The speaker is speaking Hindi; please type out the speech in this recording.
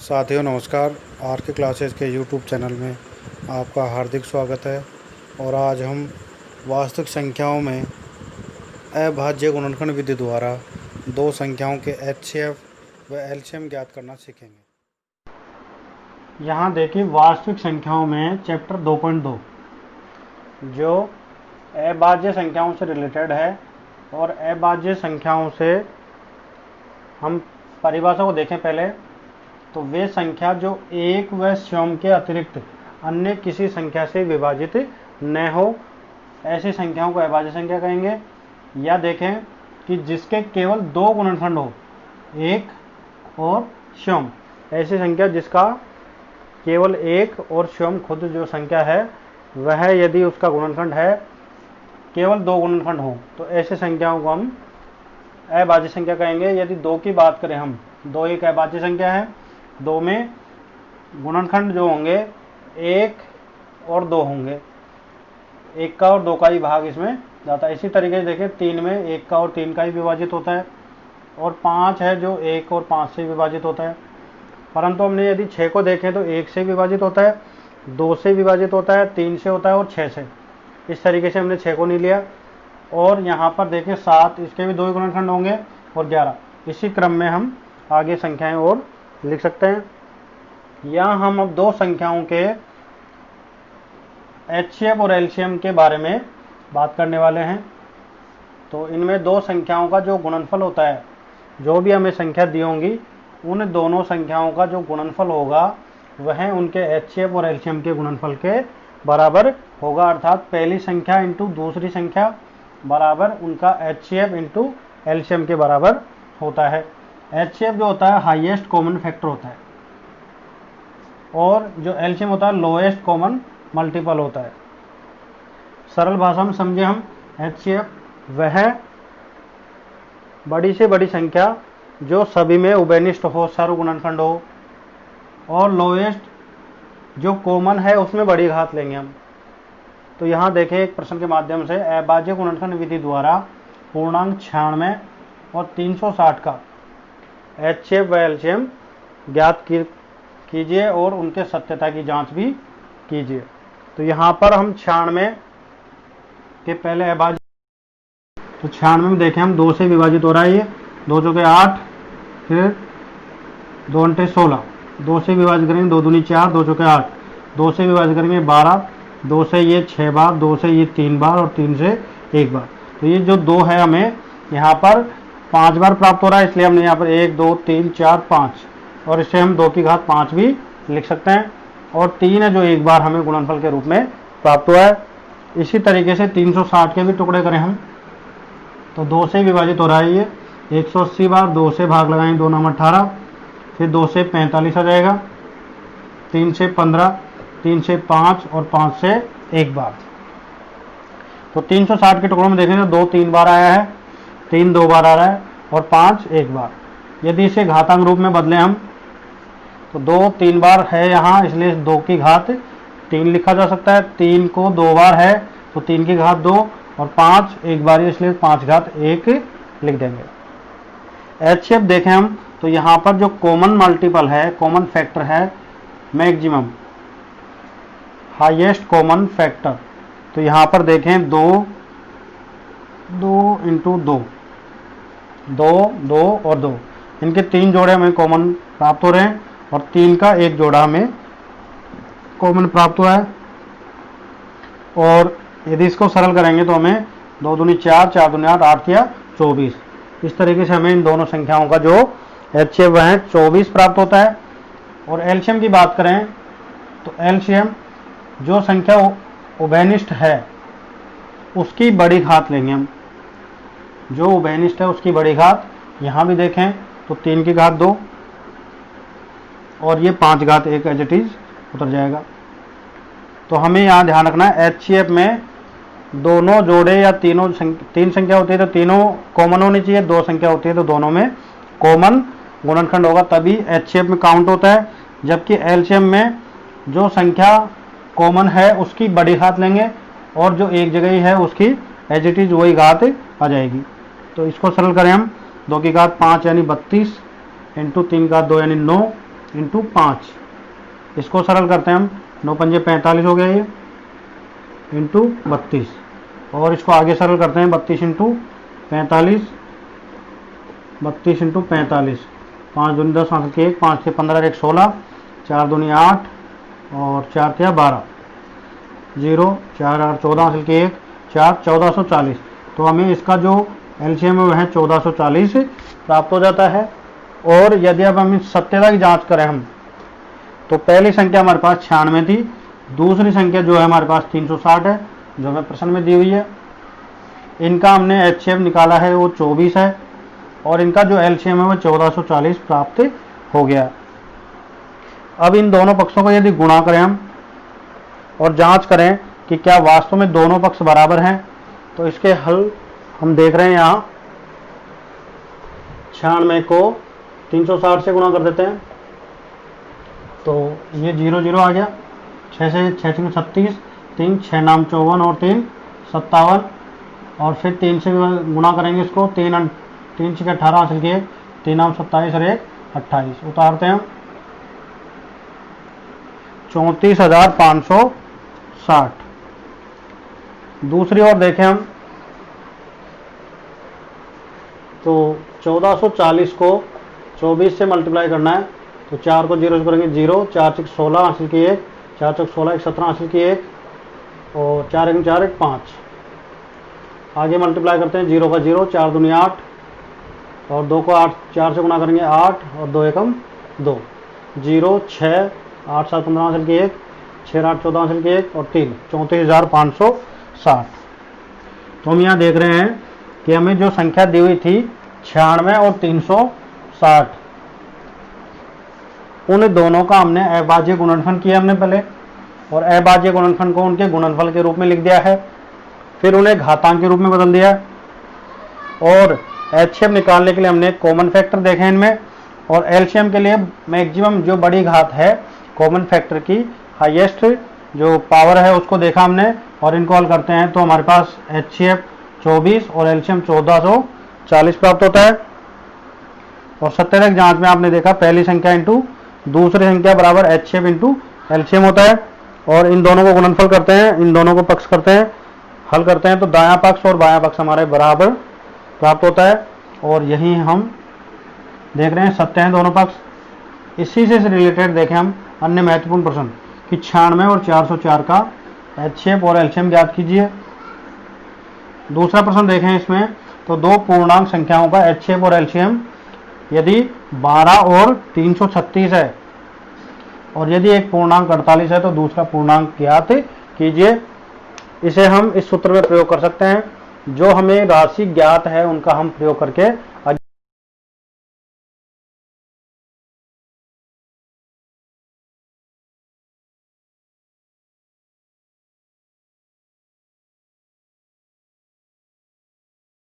साथियों नमस्कार। आर के क्लासेस के यूट्यूब चैनल में आपका हार्दिक स्वागत है। और आज हम वास्तविक संख्याओं में अभाज्य गुणनखंड विधि द्वारा दो संख्याओं के एचसीएफ व एलसीएम ज्ञात करना सीखेंगे। यहाँ देखिए वास्तविक संख्याओं में चैप्टर 2.2 जो अभाज्य संख्याओं से रिलेटेड है। और अभाज्य संख्याओं से हम परिभाषा को देखें पहले, तो वे संख्या जो एक व स्वयं के अतिरिक्त अन्य किसी संख्या से विभाजित न हो, ऐसी संख्याओं को अभाज्य संख्या कहेंगे। या देखें कि जिसके केवल दो गुणनखंड हो, एक और स्वयं, ऐसी संख्या जिसका केवल एक और स्वयं खुद जो संख्या है वह यदि उसका गुणनखंड है केवल दो गुणनखंड हो, तो ऐसी संख्याओं को हम अभाज्य संख्या कहेंगे। यदि दो की बात करें हम, दो एक अभाज्य संख्या है, दो में गुणनखंड जो होंगे एक और दो होंगे, एक का और दो का ही भाग इसमें जाता है। इसी तरीके से देखें तीन में एक का और तीन का ही विभाजित होता है, और पाँच है जो एक और पाँच से विभाजित होता है। परंतु हमने यदि छः को देखें तो एक से विभाजित होता है, दो से विभाजित होता है, तीन से होता है और छः से। इस तरीके से हमने छः को नहीं लिया। और यहाँ पर देखें सात, इसके भी दो ही गुणनखंड होंगे, और 11। इसी क्रम में हम आगे संख्याएं और लिख सकते हैं। यहाँ हम अब दो संख्याओं के एचसीएफ और एलसीएम के बारे में बात करने वाले हैं। तो इनमें दो संख्याओं का जो गुणनफल होता है, जो भी हमें संख्या दी होंगी उन दोनों संख्याओं का जो गुणनफल होगा वह उनके एचसीएफ और एलसीएम के गुणनफल के बराबर होगा। अर्थात पहली संख्या इंटू दूसरी संख्या बराबर उनका एचसीएफ इंटू एलसीएम के बराबर होता है। एचसीएफ जो होता है हाईएस्ट कॉमन फैक्टर होता है, और जो एलसीएम होता है लोएस्ट कॉमन मल्टीपल होता है। सरल भाषा में समझे हम, एचसीएफ वह बड़ी से बड़ी संख्या जो सभी में उभयनिष्ठ हो, सर्व गुणनखंड हो, और लोएस्ट जो कॉमन है उसमें बड़ी घात लेंगे हम। तो यहाँ देखें एक प्रश्न के माध्यम से अभाज्य गुणनखंड विधि द्वारा पूर्णांक 96 और 360 का एचसीएफ व एलसीएम ज्ञात कीजिए और उनके सत्यता की जांच भी कीजिए। तो यहाँ पर हम 96 के पहले अभाज्य, तो 96 में देखें हम दो से विभाजित हो रहा है। ये दो चौके 8, फिर दो अंटे 16, दो से विभाजित करेंगे, दो दूनी 4, दो चौके 8, दो से विभाजित करेंगे 12, दो से ये 6 बार, दो से ये 3 बार, और 3 से 1 बार। तो ये जो दो है हमें यहाँ पर 5 बार प्राप्त हो रहा है, इसलिए हमने यहाँ पर 1 2 3 4 5, और इससे हम 2 की घात 5 भी लिख सकते हैं। और 3 है जो एक बार हमें गुणनफल के रूप में प्राप्त हुआ है। इसी तरीके से 360 के भी टुकड़े करें हम, तो 2 से विभाजित हो रहा है ये 180 बार, 2 से भाग लगाएंगे, 2 9 18, फिर 2 से 45 आ जाएगा, 3 से 15, 3 से 5 और 5 से 1 बार। तो 360 के टुकड़ों में देखें तो 2 3 बार आया है, 3 2 बार आ रहा है, और 5 1 बार। यदि इसे घातांक रूप में बदलें हम, तो 2 3 बार है यहाँ, इसलिए 2 की घात 3 लिखा जा सकता है। 3 को 2 बार है तो 3 की घात 2, और 5 1 बार इसलिए 5 घात 1 लिख देंगे। एचसीएफ देखें हम, तो यहाँ पर जो कॉमन मल्टीपल है, कॉमन फैक्टर है मैक्सिमम, हाईएस्ट कॉमन फैक्टर, तो यहाँ पर देखें 2 2 इंटू 2, 2 2 और 2, इनके 3 जोड़े हमें कॉमन प्राप्त हो रहे हैं, और 3 का एक जोड़ा हमें कॉमन प्राप्त हुआ है। और यदि इसको सरल करेंगे तो हमें 2 दूनी 4, 4 दूनी 8, 8 या 24, इस तरीके से हमें इन दोनों संख्याओं का जो एचसीएफ वह 24 प्राप्त होता है। और एलसीएम की बात करें तो एलसीएम जो संख्या उभयनिष्ठ है उसकी बड़ी घात लेंगे हम, जो उभयनिष्ठ है उसकी बड़ी घात। यहाँ भी देखें तो 3 की घात 2, और ये 5 घात 1 एज इट इज उतर जाएगा। तो हमें यहाँ ध्यान रखना है एचसीएफ में दोनों जोड़े या तीन संख्या होती है तो तीनों कॉमन होनी चाहिए, 2 संख्या होती है तो दोनों में कॉमन गुणनखंड होगा, तभी एचसीएफ में काउंट होता है। जबकि एलसीएम में जो संख्या कॉमन है उसकी बड़ी घात लेंगे, और जो एक जगह ही है उसकी एज इट इज वही घात आ जाएगी। तो इसको सरल करें हम, 2 की घात 5 यानी 32, इंटू 3 का 2 यानी 9, इंटू 5, इसको सरल करते हैं हम, 9 पंजे 45 हो गया ये, इंटू 32, और इसको आगे सरल करते हैं 32 इंटू 45, 32 इंटू 45, 5 दूनी 10 हासिल के 1, 5 से 15 1 16, 4 दूनी 8 और 4 क्या 12, 0 4 8 14 हासिल के 1 4, 1440। तो हमें इसका जो एलसीएम है वह 1440 प्राप्त हो जाता है। और यदि अब हम इस सत्यता की जांच करें हम, तो पहली संख्या हमारे पास 96 थी, दूसरी संख्या जो है हमारे पास 360 है जो हमें प्रश्न में दी हुई है। इनका हमने एचसीएफ निकाला है वो 24 है, और इनका जो एलसीएम है वो 1440 प्राप्त हो गया। अब इन दोनों पक्षों को यदि गुणा करें हम और जांच करें कि क्या वास्तव में दोनों पक्ष बराबर हैं, तो इसके हल हम देख रहे हैं। यहाँ 96 को 360 से गुणा कर देते हैं, तो ये 0 0 आ गया, 6 से 6 3 36, 3 6 नाम 54 और 3 57, और फिर 3 से गुणा करेंगे इसको, 3 6 18 हासिल किए, 3 नाम 27 और 1 28, उतारते हैं 34,560। दूसरी ओर देखें हम, तो 1440 को 24 से मल्टीप्लाई करना है, तो 4 को 0 से करेंगे 0, 4 6 16 हासिल की 1, 4 6 16 1 17 हासिल की 1, और 4 1 4 1 5। आगे मल्टीप्लाई करते हैं, 0 का 0, 4 दूनी 8, और 2 को 8 4 से गुणा करेंगे 8, और 2 एकम 2, 0 6 8 7 15 हासिल की 1, 6 8 14 हासिल की 1, और 3 34,560। तो हम यहाँ देख रहे हैं कि हमें जो संख्या दी हुई थी 96 और 360, उन दोनों का हमने अभाज्य गुणनफल किया हमने पहले, और अभाज्य गुणनफल को उनके गुणनफल के रूप में लिख दिया है, फिर उन्हें घातांक के रूप में बदल दिया, और एचसीएफ निकालने के लिए हमने कॉमन फैक्टर देखे इनमें, और एलसीएम के लिए मैक्सिमम जो बड़ी घात है कॉमन फैक्टर की, हाईएस्ट जो पावर है उसको देखा हमने, और इनको हल करते हैं तो हमारे पास एचसीएफ 24 और एलसीएम 1440 प्राप्त होता है। और सत्यता की जांच में आपने देखा पहली संख्या इंटू दूसरी संख्या बराबर एचसीएफ इंटू एलसीएम होता है, और इन दोनों को गुणनफल करते हैं, इन दोनों को पक्ष करते हैं, हल करते हैं, तो दायां पक्ष और बायां पक्ष हमारे बराबर प्राप्त होता है। और यही हम देख रहे हैं सत्य हैं दोनों पक्ष। इसी से रिलेटेड देखें हम अन्य महत्वपूर्ण प्रश्न कि 96 और 404 का एचसीएफ और एलसीएम ज्ञात कीजिए। दूसरा प्रश्न देखें इसमें, तो दो पूर्णांक संख्याओं का एचसीएफ और एलसीएम यदि 12 और 336 है, और यदि एक पूर्णांक 48 है तो दूसरा पूर्णांक ज्ञात कीजिए। इसे हम इस सूत्र में प्रयोग कर सकते हैं, जो हमें राशि ज्ञात है उनका हम प्रयोग करके